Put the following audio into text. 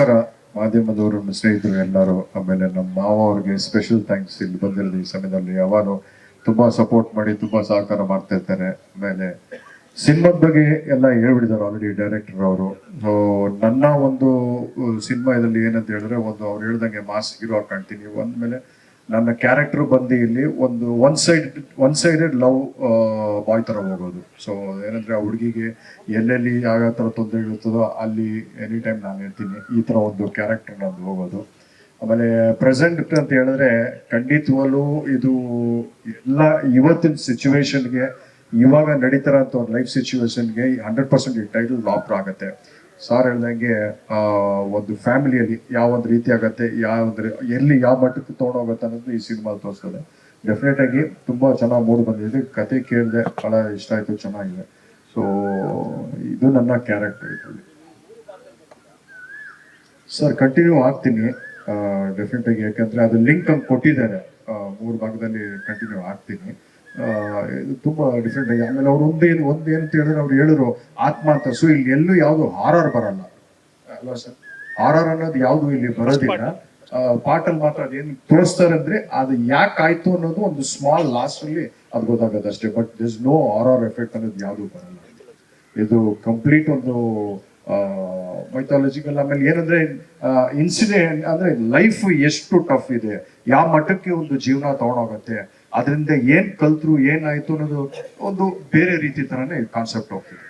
ನಮಸ್ಕಾರ ಮಾಧ್ಯಮದವರು, ನಮ್ಮ ಸ್ನೇಹಿತರು ಎಲ್ಲರೂ, ಆಮೇಲೆ ನಮ್ಮ ಮಾವ ಅವ್ರಿಗೆ ಸ್ಪೆಷಲ್ ಥ್ಯಾಂಕ್ಸ್. ಇಲ್ಲಿ ಬಂದಿರೋದು ಈ ಸಮಯದಲ್ಲಿ ಯಾವಾಗಲೂ ತುಂಬಾ ಸಪೋರ್ಟ್ ಮಾಡಿ ತುಂಬಾ ಸಹಕಾರ ಮಾಡ್ತಾ ಇರ್ತಾರೆ. ಆಮೇಲೆ ಸಿನಿಮಾದ ಬಗ್ಗೆ ಎಲ್ಲ ಹೇಳ್ಬಿಟ್ಟಿದ್ದಾರೆ ಆಲ್ರೆಡಿ ಡೈರೆಕ್ಟರ್ ಅವರು. ನನ್ನ ಒಂದು ಸಿನಿಮಾ ಇದರಲ್ಲಿ ಏನಂತ ಹೇಳಿದ್ರೆ, ಒಂದು ಅವ್ರು ಹೇಳ್ದಂಗೆ ಮಾಸ್ ಹೀರೋ ಕಾಣ್ತೀನಿ. ಒಂದ್ಮೇಲೆ ನನ್ನ ಕ್ಯಾರೆಕ್ಟರ್ ಬಂದು ಇಲ್ಲಿ ಒಂದು ಒನ್ ಸೈಡೆಡ್ ಲವ್ ಬಾಯ್ ತರ ಹೋಗೋದು. ಸೊ ಏನಂದ್ರೆ ಆ ಹುಡುಗಿಗೆ ಎಲ್ಲೆಲ್ಲಿ ಯಾವ ತರ ತೊಂದರೆ ಇರುತ್ತದೋ ಅಲ್ಲಿ ಎನಿ ಟೈಮ್ ನಾನು ಹೇಳ್ತೀನಿ, ಈ ತರ ಒಂದು ಕ್ಯಾರೆಕ್ಟರ್ ನಂದು ಹೋಗೋದು. ಆಮೇಲೆ ಪ್ರೆಸೆಂಟ್ ಅಂತ ಹೇಳಿದ್ರೆ ಖಂಡಿತವಲ್ಲೂ ಇದು ಎಲ್ಲ ಇವತ್ತಿನ ಸಿಚುವೇಶನ್ಗೆ, ಇವಾಗ ನಡೀತಾರಂತ ಒಂದು ಲೈಫ್ ಸಿಚುವೇಶನ್ಗೆ 100% ಈ ಟೈಟಲ್ ಲಾಕ್ ಆಗುತ್ತೆ. ಸಾರ್ ಹೇಳ್ದಂಗೆ ಒಂದು ಫ್ಯಾಮಿಲಿಯಲ್ಲಿ ಯಾವ ಒಂದು ರೀತಿ ಆಗತ್ತೆ, ಎಲ್ಲಿ ಯಾವ ಮಟ್ಟಕ್ಕೆ ತೊಗೊಂಡೋಗುತ್ತೆ ಅನ್ನೋದು ಈ ಸಿನಿಮಾ ತೋರಿಸ್ತದೆ. ಡೆಫಿನೆಟ್ ಆಗಿ ತುಂಬಾ ಚೆನ್ನಾಗಿ ಮೂಡ್ ಬಂದಿದೆ. ಕತೆ ಕೇಳಿದೆ, ಬಹಳ ಇಷ್ಟ ಆಯ್ತು, ಚೆನ್ನಾಗಿದೆ. ಸೊ ಇದು ನನ್ನ ಕ್ಯಾರೆಕ್ಟರ್ ಇದರಲ್ಲಿ. ಸರ್ ಕಂಟಿನ್ಯೂ ಆಗ್ತೀನಿ ಡೆಫಿನೆಟ್ ಆಗಿ, ಯಾಕಂದ್ರೆ ಅದು ಲಿಂಕ್ ಅಂತ ಕೊಟ್ಟಿದ್ದಾರೆ. 3 ಭಾಗದಲ್ಲಿ ಕಂಟಿನ್ಯೂ ಆಗ್ತೀನಿ. ಇದು ತುಂಬಾ ಡಿಫ್ರೆಂಟ್ ಆಗಿ. ಆಮೇಲೆ ಅವ್ರು ಒಂದೇನಂತ ಹೇಳಿದ್ರೆ, ಅವ್ರು ಹೇಳಿದ್ರು ಆತ್ಮ ಅಂತ. ಸೊ ಇಲ್ಲಿ ಎಲ್ಲೂ ಯಾವ್ದು ಹಾರರ್ ಬರಲ್ಲ ಅಲ್ವಾ ಸರ್? ಹಾರರ್ ಅನ್ನೋದು ಯಾವ್ದು ಇಲ್ಲಿ ಬರೋದಿಲ್ಲ. ಪಾಟಲ್ಲಿ ಮಾತ್ರ ಅದೇನು ತೋರಿಸ್ತಾರೆ ಅಂದ್ರೆ ಅದು ಯಾಕೆ ಆಯ್ತು ಅನ್ನೋದು ಒಂದು ಸ್ಮಾಲ್ ಲಾಸ್ಟ್ ಅಲ್ಲಿ ಅದು ಗೊತ್ತಾಗತ್ತೆ ಅಷ್ಟೇ. But this no horror effect ಅನ್ನೋದು ಯಾವ್ದು ಬರಲ್ಲ. ಇದು ಕಂಪ್ಲೀಟ್ ಒಂದು ಮೈಥಾಲಜಿಕಲ್. ಆಮೇಲೆ ಏನಂದ್ರೆ ಇನ್ಸಿಡೆಂಟ್ ಅಂದ್ರೆ ಲೈಫ್ ಎಷ್ಟು ಟಫ್ ಇದೆ, ಯಾವ ಮಟ್ಟಕ್ಕೆ ಒಂದು ಜೀವನ ತಗೊಂಡೋಗತ್ತೆ, ಅದರಿಂದ ಏನ್ ಕಲ್ತ್ರು ಏನಾಯ್ತು ಅನ್ನೋದು ಒಂದು ಬೇರೆ ರೀತಿ ತರನೇ ಕಾನ್ಸೆಪ್ಟ್ ಹೋಗ್ತದೆ.